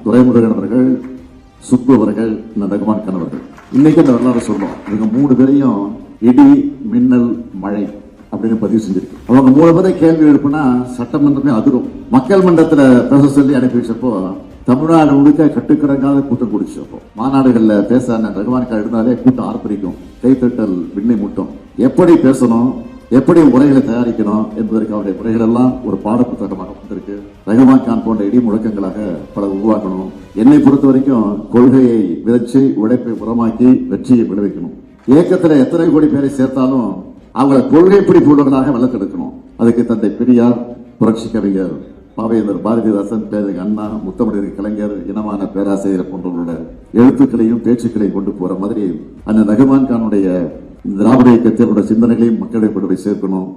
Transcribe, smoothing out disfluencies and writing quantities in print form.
துரைமுருகன் அவர்கள், சுப்பு அவர்கள், ரகுமான் கான் அவர்கள். இன்னைக்கு அந்த வரலாறு சொல்றோம். இவங்க 3 பேரையும் இடி, மின்னல், மழை அப்படின்னு பதிவு செஞ்சிருக்கு. அவங்க 3 பேரை கேள்வி எழுப்புனா சட்டமன்றமே அதிரும். மக்கள் மன்றத்துல பேச சொல்லி அனுப்பி வச்சப்போ தமிழ்நாடு முழுக்க கட்டுக்கடங்காத கூட்டம் குடிச்சப்போ மாநாடுகள்ல பேச ரகுமான் கான் இருந்தாலே கூட்டம் ஆர்ப்பரிக்கும், கைத்தட்டல் விண்ணை முட்டும். எப்படி பேசணும், எப்படி உரைகளை தயாரிக்கணும் என்பதற்கு அவருடைய முறைகள் எல்லாம் ஒரு பாட புத்தகமாக வந்திருக்கு. ரகுமான் கான் போன்ற இடி முழக்கங்களாக பல உருவாக்கணும். என்னை பொறுத்த வரைக்கும் கொள்கையை விதைச்சு உழைப்பை உரமாக்கி வெற்றியை விளைவிக்கணும். இயக்கத்துல எத்தனை கோடி பேரை சேர்த்தாலும் அவங்களை கொள்கை பிடிப்புள்ளவர்களாக வளர்த்தெடுக்கணும். அதுக்கு தந்தை பெரியார், புரட்சி கவிஞர் பாவேந்தர் பாரதிதாசன், பேரறிஞர் அண்ணா, முத்தமிழர் கலைஞர், இனமான பேராசிரியர் போன்றவர்களோட எழுத்துக்களையும் பேச்சுக்களையும் கொண்டு போற மாதிரி அந்த ரகுமான் கானுடைய திராவிட இயக்கத்தினோட சிந்தனைகளையும் மக்களிடையே கொண்டு போய் சேர்க்கணும்.